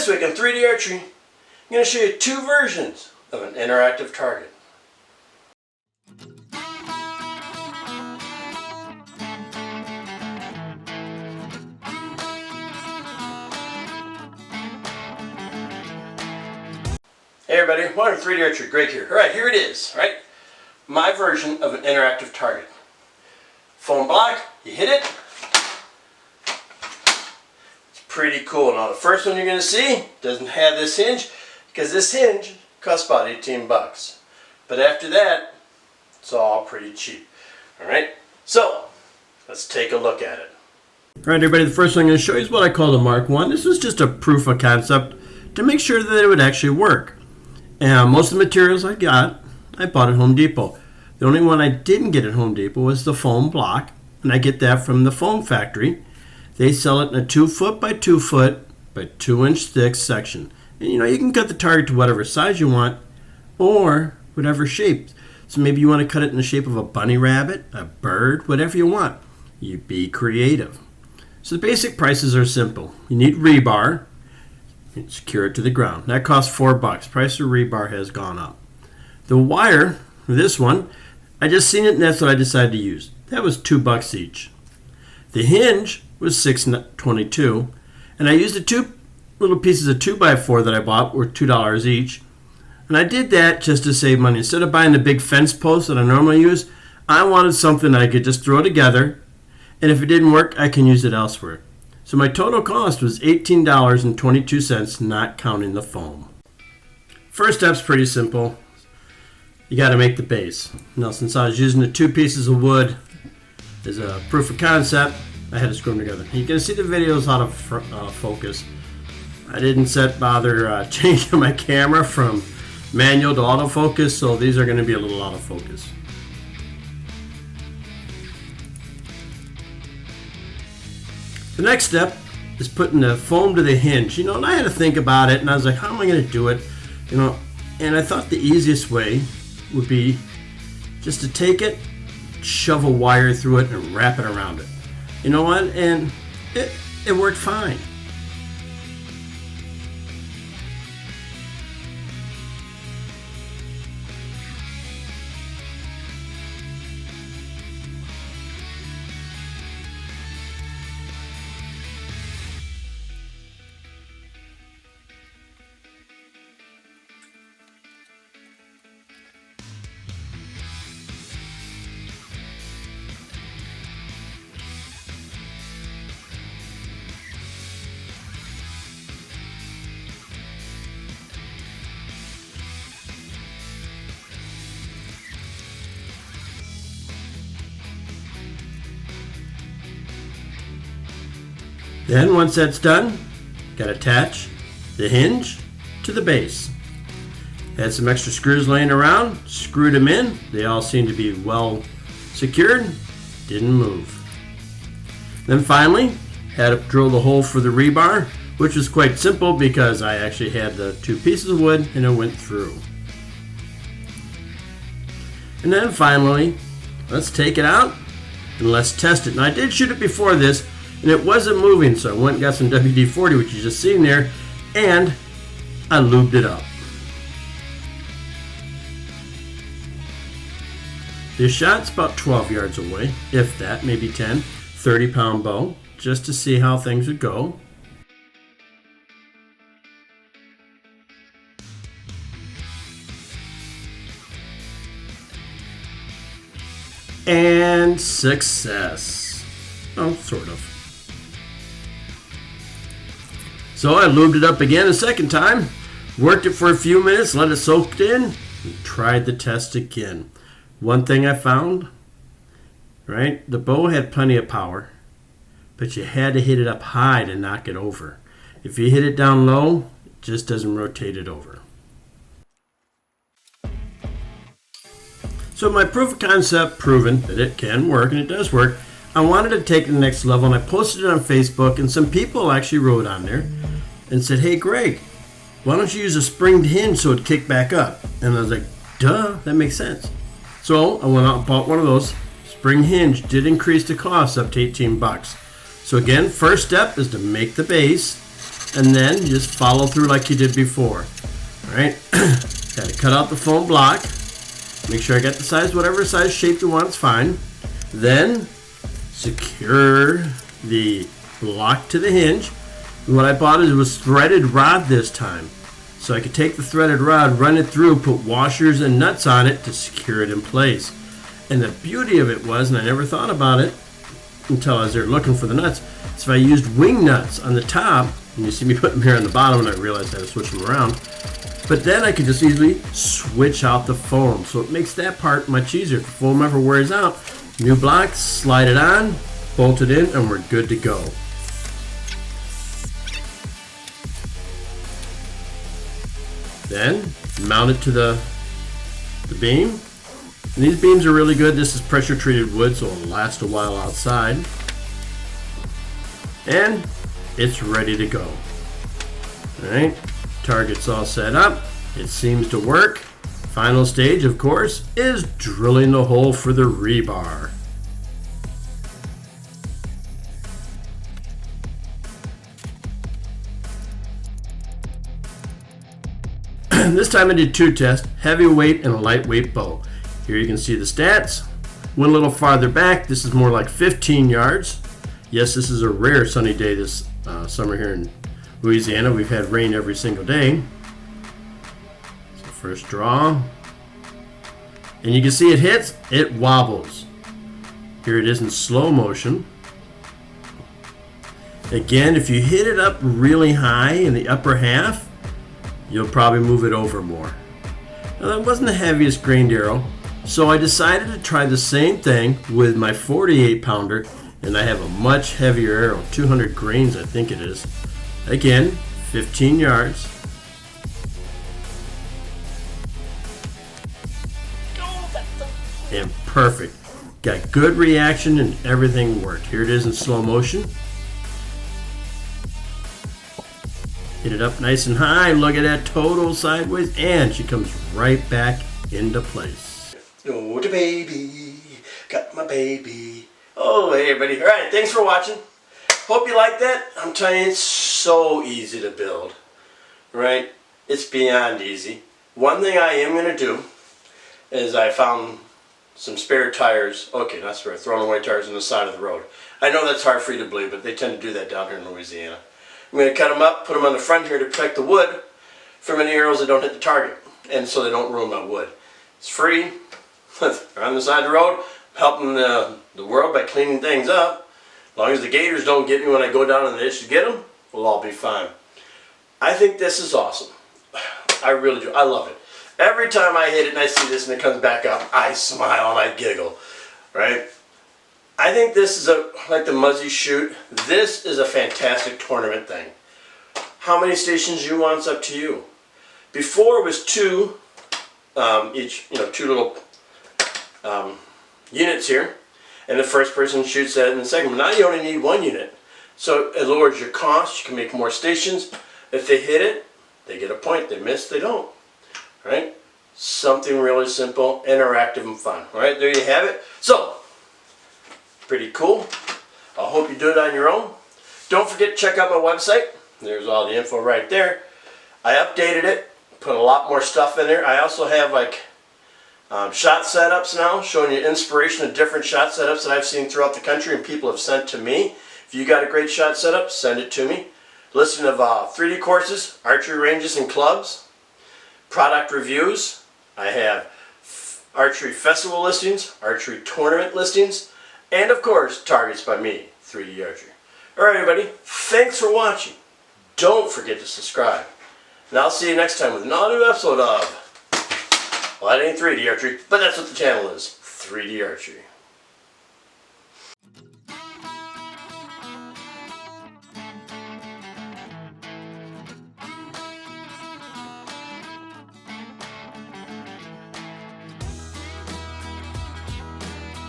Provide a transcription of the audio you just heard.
This week on 3D Archery, I'm going to show you two versions of an interactive target. Hey everybody, welcome to 3D Archery, Greg here. Alright, here it is, right? My version of an interactive target. Foam block, you hit it. It's pretty cool. Now the first one you're going to see doesn't have this hinge because this hinge costs about 18 bucks. But after that, it's all pretty cheap. Alright, so let's take a look at it. Alright everybody, the first one I'm going to show you is what I call the Mark 1. This was just a proof of concept to make sure that it would actually work. And most of the materials I bought at Home Depot. The only one I didn't get at Home Depot was the foam block, and I get that from the foam factory. They sell it in a 2 foot by 2 foot by 2 inch thick section. And you can cut the target to whatever size you want or whatever shape. So maybe you want to cut it in the shape of a bunny rabbit, a bird, whatever you want. You be creative. So the basic prices are simple. You need rebar. Secure it to the ground. That costs $4. Price of rebar has gone up. The wire for this one, I just seen it and that's what I decided to use. That was $2 each. The hinge was $6.22, and I used the two little pieces of 2x4 that I bought were $2 each. And I did that just to save money. Instead of buying the big fence post that I normally use, I wanted something I could just throw together, and if it didn't work, I can use it elsewhere. So my total cost was $18.22, not counting the foam. First step's pretty simple. You got to make the base. Now, since I was using the 2 pieces of wood as a proof of concept, I had to screw them together. You can see the videos out of focus. I didn't bother changing my camera from manual to autofocus, so these are going to be a little out of focus. The next step is putting the foam to the hinge. And I had to think about it, and I was like, how am I going to do it? And I thought the easiest way would be just to take it, shove a wire through it, and wrap it around it. You know what? And it worked fine. Then once that's done, got to attach the hinge to the base. Had some extra screws laying around, screwed them in. They all seem to be well secured, didn't move. Then finally, had to drill the hole for the rebar, which was quite simple because I actually had the 2 pieces of wood and it went through. And then finally, let's take it out and let's test it. And I did shoot it before this, and it wasn't moving, so I went and got some WD-40, which you just seen there, and I lubed it up. This shot's about 12 yards away, if that, maybe 10, 30-pound bow, just to see how things would go. And success. Oh, sort of. So I lubed it up again a second time, worked it for a few minutes, let it soak in, and tried the test again. One thing I found, right, the bow had plenty of power, but you had to hit it up high to knock it over. If you hit it down low, it just doesn't rotate it over. So my proof of concept proven that it can work, and it does work. I wanted to take it to the next level, and I posted it on Facebook, and some people actually wrote on there and said, hey Greg, why don't you use a springed hinge so it'd kick back up? And I was like, duh, that makes sense. So I went out and bought one of those. Spring hinge did increase the cost up to 18 bucks. So again, first step is to make the base. and then you just follow through like you did before. Alright, got to cut out the foam block. Make sure I got the size, whatever size shape you want, it's fine. Then secure the block to the hinge. And what I bought was threaded rod this time. So I could take the threaded rod, run it through, put washers and nuts on it to secure it in place. And the beauty of it was, and I never thought about it until I was there looking for the nuts, is if I used wing nuts on the top, and you see me put them here on the bottom, and I realized I had to switch them around, but then I could just easily switch out the foam. So it makes that part much easier. If the foam ever wears out, new block, slide it on, bolt it in, and we're good to go. Then mount it to the beam. And these beams are really good. This is pressure treated wood, so it'll last a while outside. And it's ready to go. Alright, target's all set up. It seems to work. Final stage, of course, is drilling the hole for the rebar. This time I did two tests, heavyweight and a lightweight bow. Here you can see the stats. Went a little farther back. This is more like 15 yards. Yes, this is a rare sunny day this summer here in Louisiana. We've had rain every single day. So first draw. And you can see it hits, it wobbles. Here it is in slow motion. Again, if you hit it up really high in the upper half, you'll probably move it over more. Now that wasn't the heaviest grained arrow, so I decided to try the same thing with my 48 pounder, and I have a much heavier arrow, 200 grains I think it is. Again, 15 yards. And perfect. Got good reaction and everything worked. Here it is in slow motion. Hit it up nice and high. Look at that, total sideways, and she comes right back into place. Oh, the baby, got my baby. Oh, hey everybody. All right, thanks for watching. Hope you like that. I'm telling you, it's so easy to build, right? It's beyond easy. One thing I am going to do is I found some spare tires. Okay, not spare, thrown away tires on the side of the road. I know that's hard for you to believe, but they tend to do that down here in Louisiana. I'm going to cut them up, put them on the front here to protect the wood from any arrows that don't hit the target, and so they don't ruin my wood. It's free. They're on the side of the road, helping the world by cleaning things up. As long as the gators don't get me when I go down in the ditch to get them, we'll all be fine. I think this is awesome. I really do. I love it. Every time I hit it and I see this and it comes back up, I smile and I giggle, right? I think this is like the Muzzy Shoot. This is a fantastic tournament thing. How many stations you want, it's up to you. Before it was two, each, two little units here, and the first person shoots at it in the second. But now you only need one unit, so it lowers your cost. You can make more stations. If they hit it, they get a point. They miss, they don't. Right? Something really simple, interactive, and fun. All right, there you have it. So. Pretty cool. I hope you do it on your own. Don't forget to check out my website. There's all the info right there. I updated it, put a lot more stuff in there. I also have like shot setups now, showing you inspiration of different shot setups that I've seen throughout the country and people have sent to me. If you got a great shot setup, send it to me. Listing of 3D courses, archery ranges and clubs, product reviews. I have archery festival listings, archery tournament listings, and of course, targets by me, 3D Archery. Alright everybody, thanks for watching. Don't forget to subscribe. And I'll see you next time with another new episode of, well, that ain't 3D Archery, but that's what the channel is, 3D Archery.